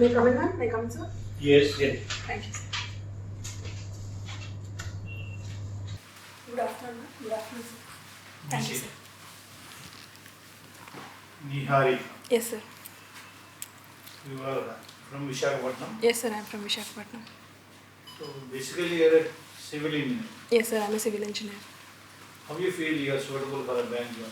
May I come in, ma'am? May I come in, sir? Yes, yes. Thank you, sir. Good afternoon, ma'am. Good afternoon, sir. Thank you, sir. Nihari, Yes, sir. you are from Visakhapatnam. Yes, sir. I am from Visakhapatnam. So basically you are a civil engineer. Yes, sir. I am a civil engineer. How do you feel you are suitable for a bank job?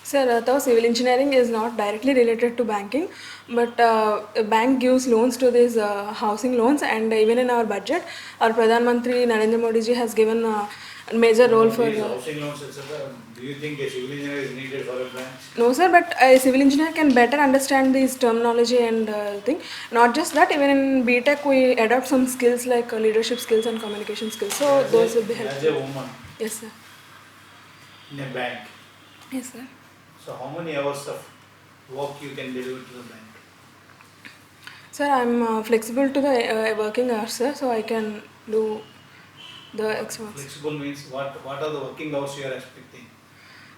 Sir, though civil engineering is not directly related to banking, but a bank gives loans to these housing loans, and even in our budget, our Pradhan Mantri Narendra Modi ji has given a major role for. These housing loans, etc. Do you think a civil engineer is needed for a bank? No, sir, but a civil engineer can better understand these terminology and thing. Not just that, even in BTech we adopt some skills like leadership skills and communication skills. So those will be As helpful. a woman Yes, sir. in a bank, Yes, sir. so how many hours of work you can deliver to the bank? Sir, I'm flexible to the working hours, sir, so I can do the extra works. Flexible means what are the working hours you are expecting?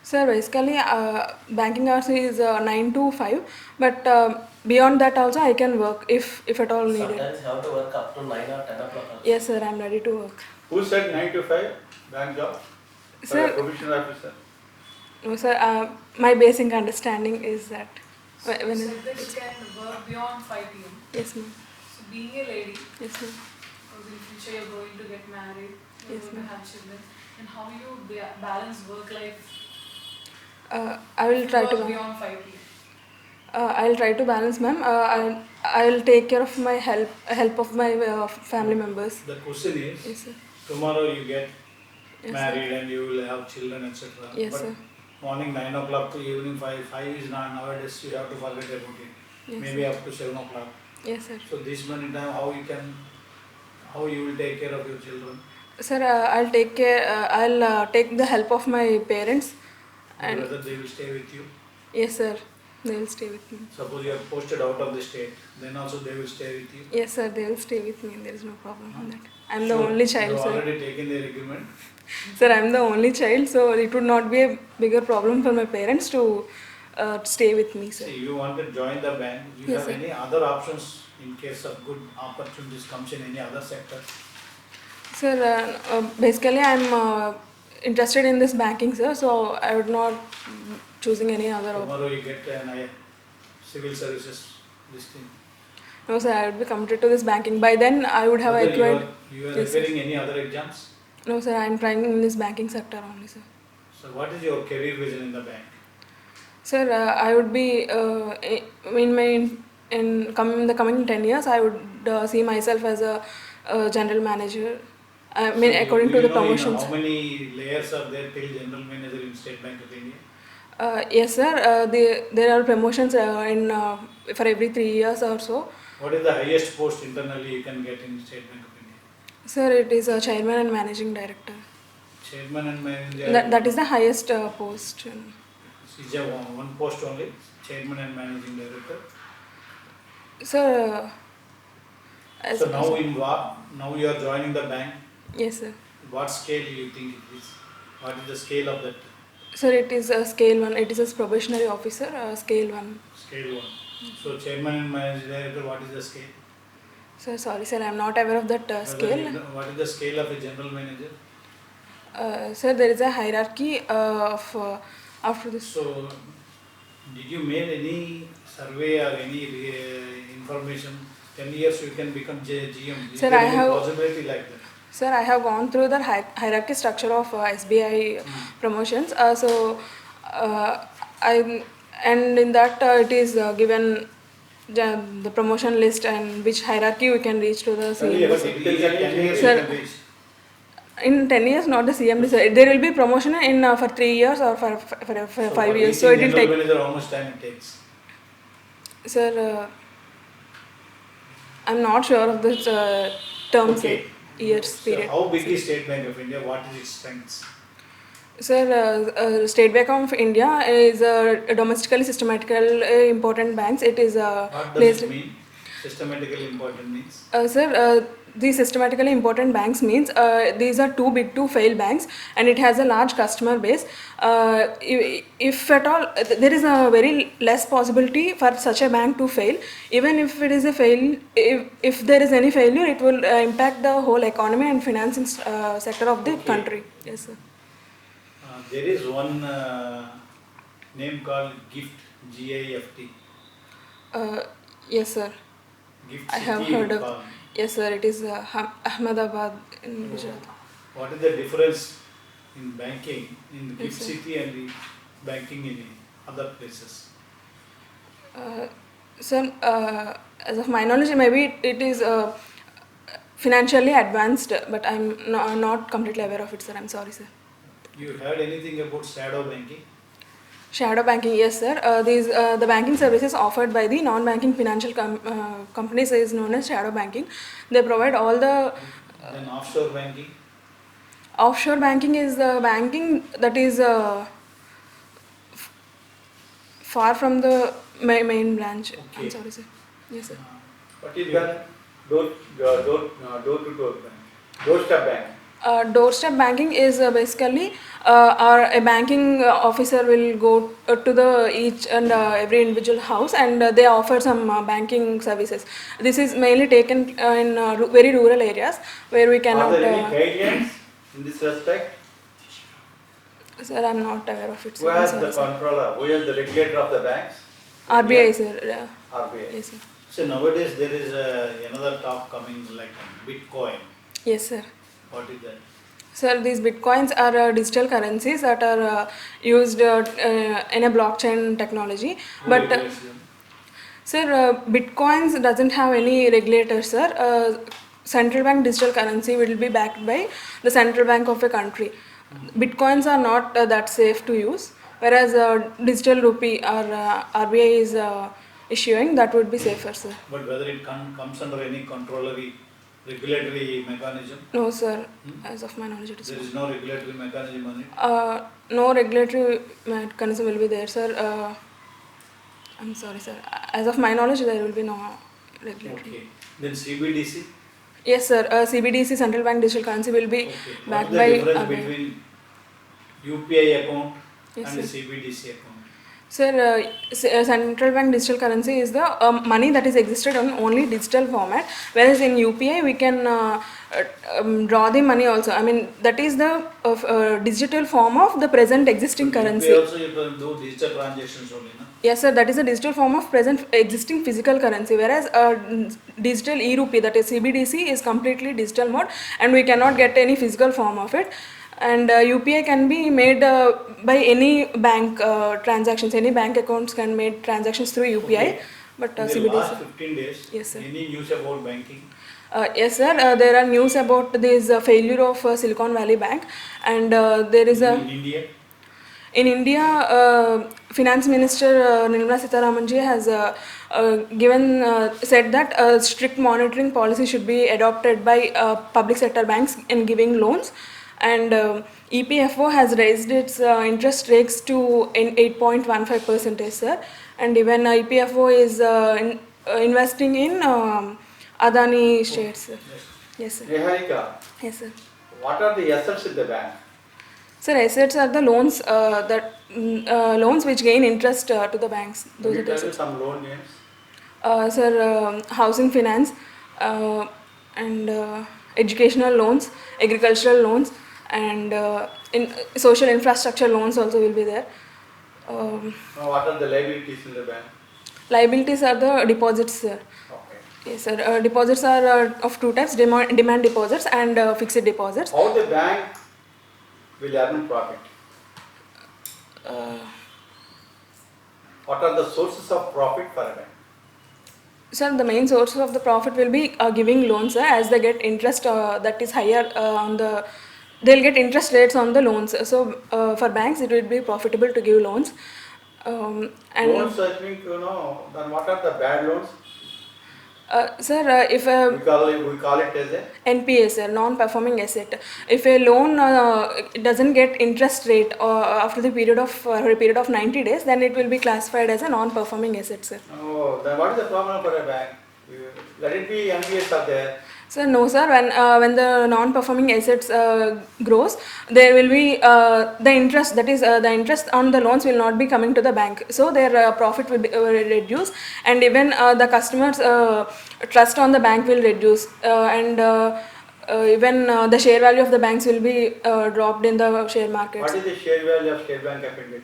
Sir, basically, banking hours is 9 to 5, but beyond that also I can work if at all needed. Sometimes you have to work up to 9 or 10 o'clock. Yes, sir, I'm ready to work. Who said 9 to 5 bank job? Sir, For a provisional officer. no, sir, my basic understanding is that when So that you can work beyond 5 p.m. yes, ma'am. So being a lady, Yes, ma'am. because in future you're going to get married, you're Yes, going to ma'am. have children, and how you balance work life I will try to. beyond 5 p.m. I'll try to balance, ma'am. I'll take care of my help of my family members. The question is, Yes, sir. tomorrow you get Yes, married and you will have children, etc. Yes, but sir. morning 9 o'clock to evening 5 is not nowadays, you have to forget about it. Yes, Maybe sir. up to 7 o'clock. Yes, sir. So this many time, how you will take care of your children? Sir, I'll take care. I'll take the help of my parents, and Whether they will stay with you. yes, sir, they will stay with me. Suppose you are posted out of the state, then also they will stay with you. Yes, sir, they will stay with me. There is no problem on that. I'm the Sure. only child, You have sir. already taken their agreement. Sir, I'm the only child, so it would not be a bigger problem for my parents to stay with me, sir. See, you want to join the bank. You Yes, have sir. any other options in case of good opportunities comes in any other sector? Sir, basically I'm interested in this banking, sir, so I would not choosing any other option. Tomorrow you get an civil services this thing. No, sir, I would be committed to this banking. By then, I would have Whether acquired. you are Yes, sir. preparing any other exams? No, sir, I'm trying in this banking sector only, sir. So what is your career vision in the bank? Sir, I would be in the coming 10 years, I would see myself as a general manager. I mean, So according do to you the know promotions. how many layers are there till general manager in State Bank of India? Yes, sir. There are promotions for every 3 years or so. What is the highest post internally you can get in State Bank of India? Sir, it is a chairman and managing director. Chairman and manager. That is the highest post. Is there one post only? Chairman and managing director. Sir, So now you are joining the bank. yes, sir. What scale do you think it is? What is the scale of that? Sir, it is a scale 1. It is a probationary officer, scale 1. Scale 1. So chairman and managing director, what is the scale? Sir, sorry, sir, I am not aware of that scale. What is the scale of a general manager? Sir, there is a hierarchy of after this. So did you make any survey or any information? 10 years you can become GM. Is Sir, there I any have- possibility like that? Sir, I have gone through the hierarchy structure of SBI promotions. And in that it is given the promotion list and which hierarchy we can reach to the CMD. But it is at 10 years Sir, you can reach. In 10 years, not the CMD, sir. There will be promotion in for 3 years or for 5 years. So it will take. Manager, how much time it takes? Sir, I'm not sure of this terms, Okay. years So period. how big is State Bank of India? What is its strengths? Sir, State Bank of India is a domestically systematical important banks. It is What does placed. it mean? Systematically important means? Sir, these systematically important banks means these are too big to fail banks, and it has a large customer base. If at all, there is a very less possibility for such a bank to fail. Even if it is a fail, if there is any failure, it will impact the whole economy and financing sector of the Okay. country. Yes, sir. There is one name called GIFT, GIFT. Yes, sir. GIFT I have City heard of. Farm. Yes, sir. It is Ahmedabad in Gujarat. What is the difference in banking in the Yes, GIFT sir. City and the banking in other places? Sir, as of my knowledge, maybe it is financially advanced, but I'm not completely aware of it, sir. I'm sorry, sir. You heard anything about shadow banking? Shadow banking, yes, sir. The banking services offered by the non-banking financial companies is known as shadow banking. They provide all the Then offshore banking? offshore banking is the banking that is far from the main branch. I'm Okay. sorry, sir. Yes, sir. What is that door-to-door bank? Doorstep bank. Doorstep banking is basically a banking officer will go to the each and every individual house, and they offer some banking services. This is mainly taken in very rural areas where we Are cannot. there any guidelines in this respect? Sir, I'm not aware of it. Who Sir. I'm has sorry, the sir. controller? Who is the regulator of the banks? RBI, sir. Yeah. RBI. Yes, sir. So nowadays there is another talk coming like Bitcoin. Yes, sir. What is that? Sir, these bitcoins are digital currencies that are used in a blockchain technology. Who But regulates them? sir, bitcoins doesn't have any regulator, sir. Central bank digital currency will be backed by the central bank of a country. Bitcoins are not that safe to use, whereas digital rupee or RBI is issuing, that would be safer, sir. But whether it comes under any regulatory mechanism? No, sir. Hmm? As of my knowledge, it is There not. is no regulatory mechanism on it? No regulatory mechanism will be there, sir. I'm sorry, sir. As of my knowledge, there will be no regulatory. Okay. Then CBDC? Yes, sir. CBDC, Central Bank Digital Currency, will be Okay. What is backed the by difference RBI. between UPI account Yes, and sir. CBDC account? Sir, Central Bank Digital Currency is the money that is existed on only digital format, whereas in UPI we can draw the money also. I mean, that is the digital form of the present existing But currency. UPI also you can do digital transactions only, no? Yes, sir, that is a digital form of present existing physical currency, whereas digital e-rupee, that is CBDC, is completely digital mode, and we cannot get any physical form of it. And UPI can be made by any bank transactions. Any bank accounts can make transactions through UPI, Okay. but In the CBDC. last 15 days, Yes, sir. any news about banking? Yes, sir. There are news about this failure of Silicon Valley Bank, and there is a. In India? In India, Finance Minister Nirmala Sitharamanji has said that a strict monitoring policy should be adopted by public sector banks in giving loans, and EPFO has raised its interest rates to 8.15%, sir, and even EPFO is investing in Adani shares, sir. Yes, sir. Niharika, Yes, sir. what are the assets in the bank? Sir, assets are the loans loans which gain interest to the banks. Can Those you are the tell me assets. some loan names? Sir, housing finance and educational loans, agricultural loans, and in social infrastructure loans also will be there. What are the liabilities in the bank? Liabilities are the deposits, sir. Okay. Yes, sir. Deposits are of two types: demand deposits and fixed deposits. How the bank will earn profit? What are the sources of profit for a bank? Sir, the main source of the profit will be giving loans, sir, as they get interest that is higher on the. They'll get interest rates on the loans. So for banks, it will be profitable to give loans. And Loans, I think, then what are the bad loans? sir, if We call it as a NPA, sir, non-performing asset. If a loan doesn't get interest rate after the period of a period of 90 days, then it will be classified as a non-performing asset, sir. Oh, then what is the problem for a bank? let it be NPS are there. Sir, no sir, when the non-performing assets grows, there will be the interest, that is the interest on the loans will not be coming to the bank. So their profit will be reduce, and even the customers' trust on the bank will reduce, and even the share value of the banks will be dropped in the share markets. What is the share value of State Bank of India?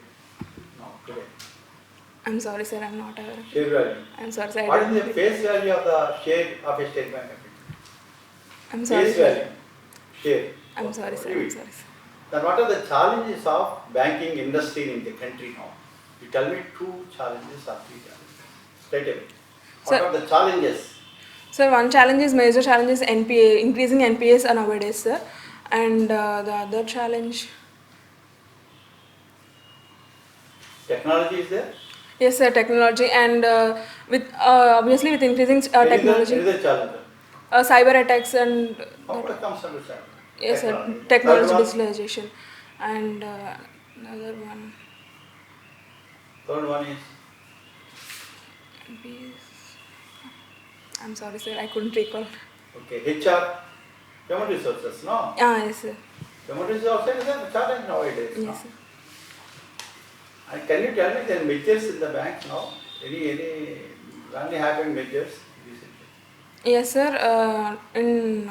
No, today. I'm sorry sir, I'm not aware. Share value. I'm sorry sir. I What don't is the know. face value of the share of a State Bank of India? I'm sorry Face sir. value. Share. I'm sorry sir. Leave I'm it. sorry sir. Then what are the challenges of banking industry in the country now? You tell me 2 challenges or 3 challenges. Straight away. What Sir- are the challenges? Sir, one challenge is major challenge is NPA, increasing NPAs nowadays, sir. And the other challenge, Technology is there? yes, sir, technology, and with obviously with increasing technology, Any challenge? cyber attacks and How much comes under that? yes, sir, Third technology one? digitalization, and another one. Third one is? NPAs. I'm sorry, sir, I couldn't recall. Okay, HR, human resources, no? Yes, sir. Human resources is a challenge nowadays. no? Yes, sir. And can you tell me the measures in the bank now? Any happened measures recently? Yes, sir. In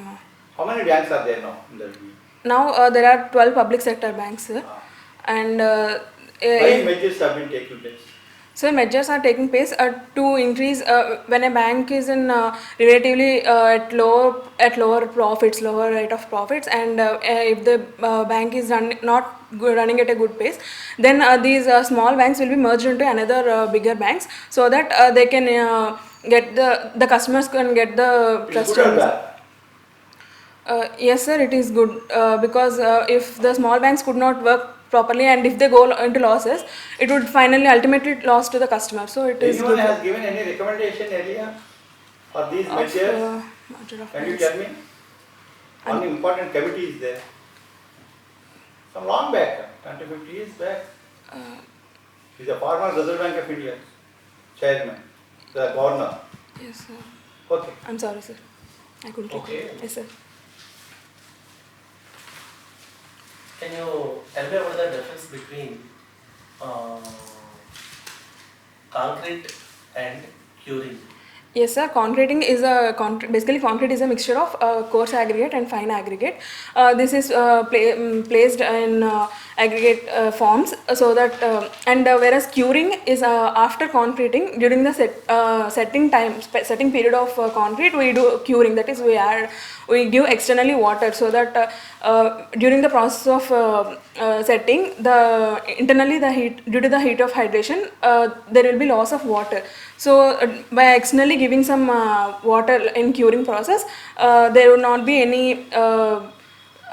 How many banks are there now in the review? now there are 12 public sector banks, sir, Ah. and Why measures have been taken place? so measures are taking place to increase when a bank is in relatively at lower profits, lower rate of profits, and if the bank is not running at a good pace, then these small banks will be merged into another bigger banks, so that they can get the customers can get the It's trust. good or bad? Yes, sir, it is good because if the small banks could not work properly and if they go into losses, it would finally ultimately loss to the customer. So it is Anyone good. has given any recommendation earlier for these measures? Merger of Can you banks. tell me? One important committee is there. Some long back, 10 to 50 years back. He's a former Reserve Bank of India chairman, the governor. Yes, sir. Okay. I'm sorry, sir. I couldn't recall. Okay. Yes, sir. Can you tell me about the difference between concrete and curing? Yes, sir. Concreting is basically concrete is a mixture of coarse aggregate and fine aggregate. This is placed in aggregate forms, so that and whereas curing is after concreting during the setting period of concrete, we do curing. That is, we give externally water, so that during the process of setting, internally the heat, due to the heat of hydration, there will be loss of water. So by externally giving some water in curing process, there will not be any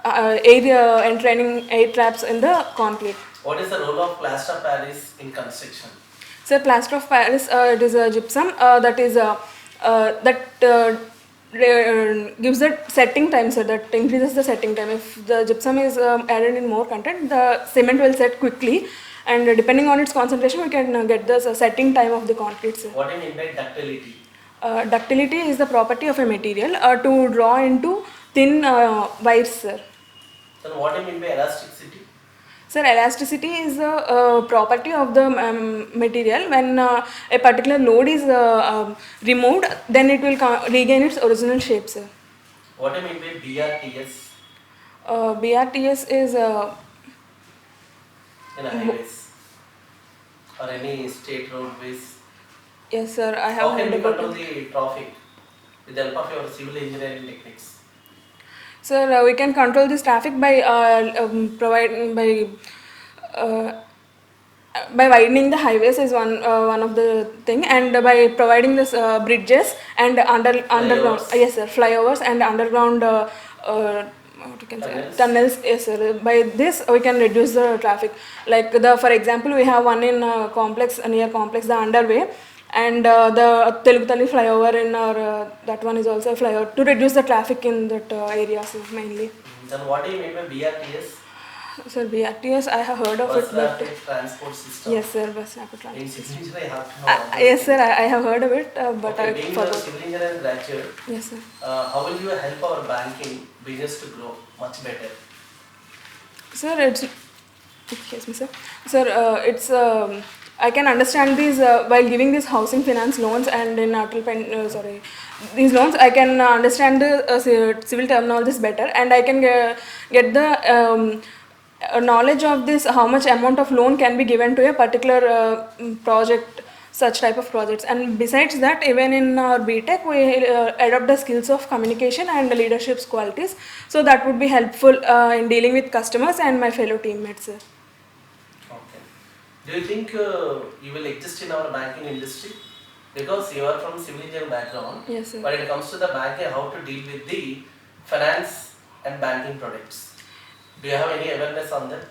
entraining air traps in the concrete. What is the role of plaster of Paris in construction? So plaster of Paris, it is a gypsum that is gives the setting time, so that increases the setting time. If the gypsum is added in more content, the cement will set quickly, and depending on its concentration, we can get the setting time of the concrete, sir. What do you mean by ductility? Ductility is the property of a material to draw into thin wires, sir. Then what do you mean by elasticity? Sir, elasticity is a property of the material. When a particular load is removed, then it will regain its original shape, sir. What do you mean by BRTS BRTS is in highways or any state roadways? yes, sir. I How have can heard we about control it. the traffic with the help of your civil engineering techniques? Sir, we can control this traffic by by widening the highways is one of the thing, and by providing this bridges and underground, Flyovers. yes sir, flyovers and underground what you can say, Tunnels. tunnels, yes sir. By this we can reduce the traffic. Like for example, we have one in near complex, the underway, and the Tilupati flyover in our that one is also a flyover to reduce the traffic in that area, sir, mainly. Then what do you mean by BRTS? Sir, BRTS, I have heard of Bus it, but rapid transport system. yes, sir, bus rapid In transport civil system. engineering, I have to know all those Yes, sir, things. I have heard of it, but Okay, I being a forgot. civil engineer graduate, Yes, sir. how will you help our banking business to grow much better? Sir, excuse me, sir. Sir, I can understand these while giving these housing finance loans and in these loans. I can understand the civil terminologies better, and I can get the knowledge of this, how much amount of loan can be given to a particular project, such type of projects. And besides that, even in our BTech, we adopt the skills of communication and leadership qualities. So that would be helpful in dealing with customers and my fellow teammates, sir. Okay. Do you think you will exist in our banking industry? Because you are from civil engineering background. Yes, sir. When it comes to the banking, how to deal with the finance and banking products? Do you have any awareness on that?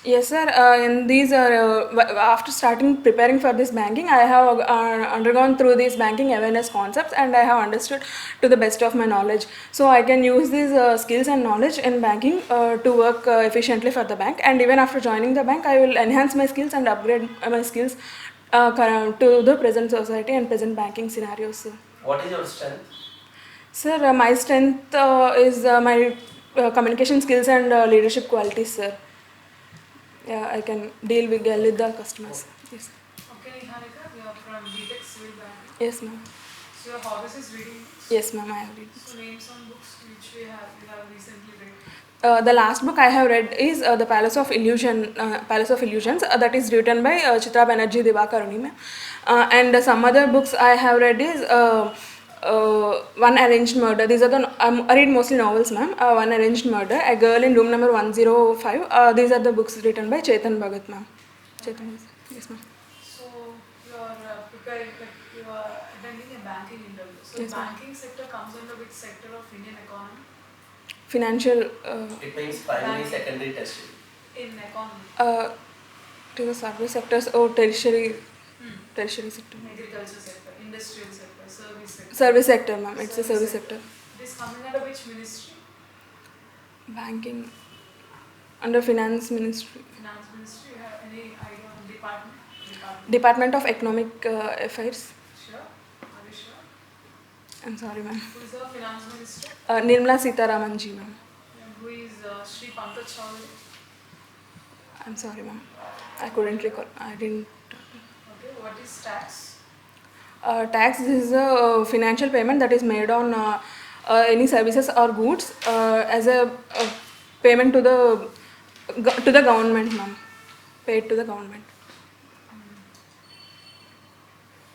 Yes, sir. In these, after starting preparing for this banking, I have undergone through these banking awareness concepts, and I have understood to the best of my knowledge. So I can use these skills and knowledge in banking to work efficiently for the bank. And even after joining the bank, I will enhance my skills and upgrade my skills to the present society and present banking scenarios, sir. What is your strength? Sir, my strength is my communication skills and leadership qualities, sir. Yeah, I can deal well with the customers. Yes. Okay, Niharika, you are from BTech Civil Banking. Yes, ma'am. So your hobbies is reading books? Yes, ma'am, I have read. So name some books which you have recently read. The last book I have read is The Palace of Illusions. That is written by Chitra Banerjee Divakaruni, ma'am. And some other books I have read is One Arranged Murder. These are I read mostly novels, ma'am. One Arranged Murder, A Girl in Room Number 105. These are the books written by Chetan Bhagat, ma'am. Chetan, yes, ma'am. So you are preparing, like you are attending a banking interview. So Yes, ma'am. banking sector comes under which sector of Indian economy? Financial It means primary, Banking. secondary, tertiary. In economy, to the service sectors or tertiary sector. agriculture sector, industrial sector, service sector. Service sector, ma'am. It's a service sector. It is coming under which ministry? Banking under Finance Ministry. Finance ministry. You have any idea on department? Department of Economic Affairs. Sure. Are you sure? I'm sorry, ma'am. Who is the finance minister? Nirmala Sitharaman ji, ma'am. And who is Sri Pankaj Chaudhary? I'm sorry, ma'am. I couldn't recall. I didn't. Okay. What is tax? Tax is a financial payment that is made on any services or goods as a payment to the government, ma'am. Paid to the government.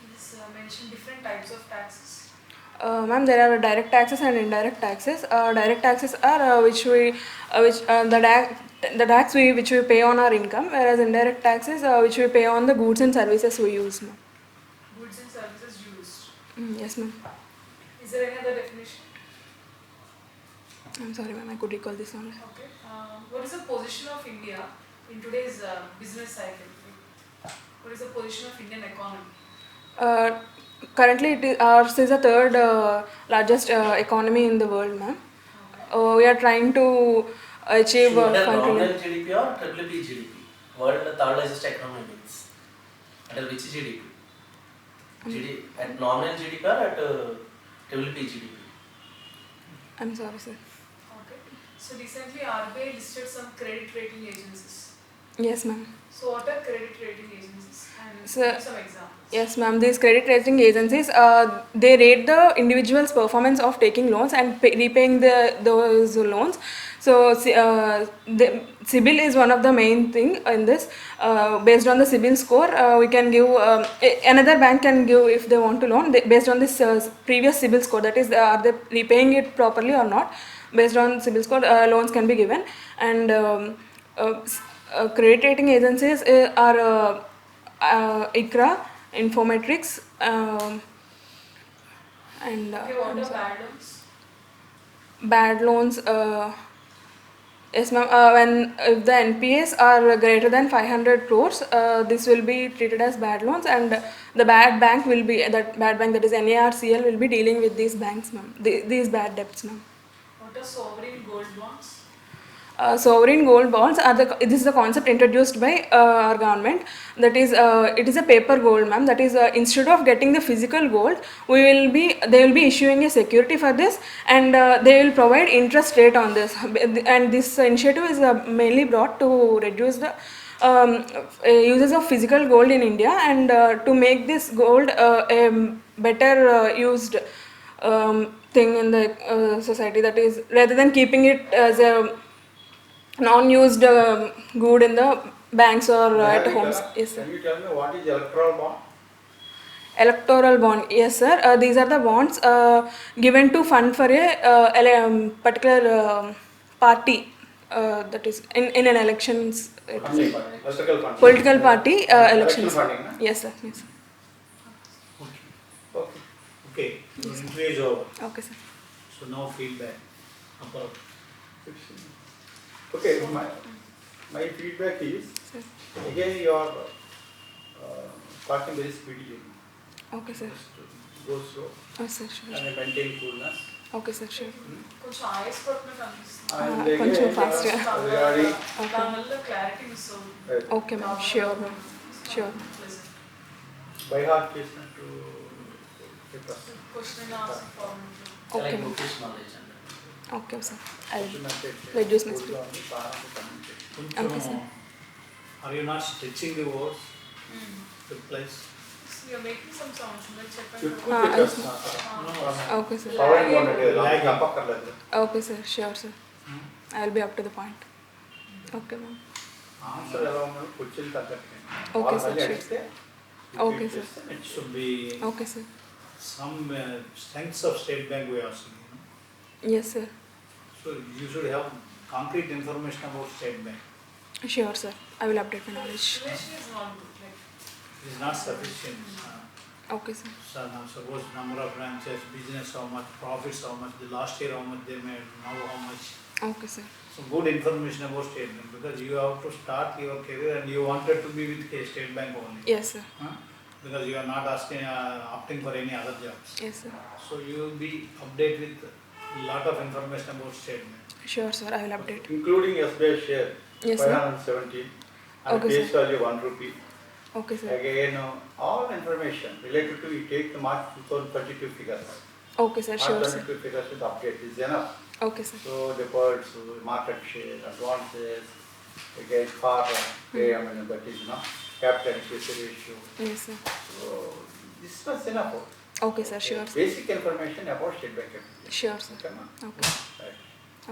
Please mention different types of taxes. Ma'am, there are direct taxes and indirect taxes. Direct taxes are which we pay on our income, whereas indirect taxes which we pay on the goods and services we use, ma'am. Goods and services used. Yes, ma'am. Is there any other definition? I'm sorry, ma'am. I could recall this only. Okay. What is the position of India in today's business cycle? What is the position of Indian economy? Currently, ours is the third largest economy in the world, ma'am. Okay. We are trying to achieve Under 5 nominal trillion. GDP or triple GDP? World third largest economy means. Under which GDP? At nominal GDP or at triple GDP? I'm sorry, sir. Okay. So recently RBI listed some credit rating agencies. Yes, ma'am. So what are credit rating agencies? And Sir, give some examples. Yes, ma'am. These credit rating agencies, they rate the individual's performance of taking loans and repaying those loans. So, the CIBIL is one of the main thing in this. Based on the CIBIL score, we can give another bank can give if they want to loan based on this previous CIBIL score. That is, are they repaying it properly or not? Based on CIBIL score, loans can be given. And credit rating agencies are ICRA, Infometrics, and Okay, what are bad loans? bad loans. Yes, ma'am. If the NPAs are greater than 500 crores, this will be treated as bad loans, and the bad bank that is NARCL will be dealing with these banks, ma'am. These bad debts, ma'am. What are sovereign gold bonds? sovereign gold bonds are this is the concept introduced by our government. That is, it is a paper gold, ma'am. That is, instead of getting the physical gold, they will be issuing a security for this, and they will provide interest rate on this. And this initiative is mainly brought to reduce the uses of physical gold in India, and to make this gold a better used thing in the society. That is, rather than keeping it as a non-used good in the banks or at homes. Yes, sir. Can you tell me what is electoral bond? Electoral bond, yes, sir. These are the bonds given to fund for a particular party, that is in an elections. Funding, political funding. Political party Election elections. funding, no? Yes, sir. Yes, sir. Okay. Okay, your interview is over. Okay, sir. So now feedback. Upper. Okay, my feedback is, Sir. again you are talking very speedily. Okay, sir. Just go slow Oh, sir, sure. and maintain coolness. Okay, sir, sure. కొంచెం ఆయాస పడుతున్నట్టు అనిపిస్తుంది. And కొంచెం again, fast గా. regarding దానివల్ల clarity miss అవుతుంది. Okay, ma'am. Sure, ma'am. Sure. by heart చేసినట్టు papers. Question and answer format. Okay, Like ma'am. bookish knowledge and Okay, sir. I'll Documented, reduce my speed. కూర్చొని బాగా communicate. Okay, sir. Are you not stretching the words? Replies? You're making some sounds. Like చెప్పండి. ఎక్కువ I papers see. మాత్రం. Okay, sir. Power bond అంటే Lag. Lag తప్పక్కర్లేదు. Okay, sir. Sure, sir. I'll be up to the point. Okay, ma'am. Answer ఎలా ఉన్నది question తగ్గట్టు. Okay, వాళ్ళు sir, మళ్ళీ sure. అడిగితే Okay, repeat sir. చేస్తే It should be Okay, sir. some strengths of State Bank we are seeing. Yes, sir. So you should have concrete information about State Bank. Sure, sir. I will update my knowledge. Information is not good. Like, It is not sufficient. Okay, sir. So now suppose number of branches, business how much, profits how much, the last year how much they made, now how much. Okay, sir. So good information about State Bank, because you have to start your career and you wanted to be with State Bank only. Yes, sir. Because you are not asking, opting for any other jobs. Yes, sir. So you will be updated with lot of information about State Bank. Sure, sir. I will update. including SBI share, Yes, sir. 517, and Okay, face sir. value 1 rupee. Okay, sir. Again, all information related to, you take the March 2032 figures. Okay, sir. March Sure, sir. 22 figures with update is enough. Okay, sir. So deposits, market share, advances, again for that is capital adequacy ratio. Yes, sir. So this was enough. Okay, sir. Sure, sir. Basic information about State Bank. Sure, sir. Okay, ma'am? Okay. Right.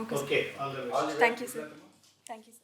Okay, sir. Okay, all the best. All the Thank you, best. sir. Thank you, sir.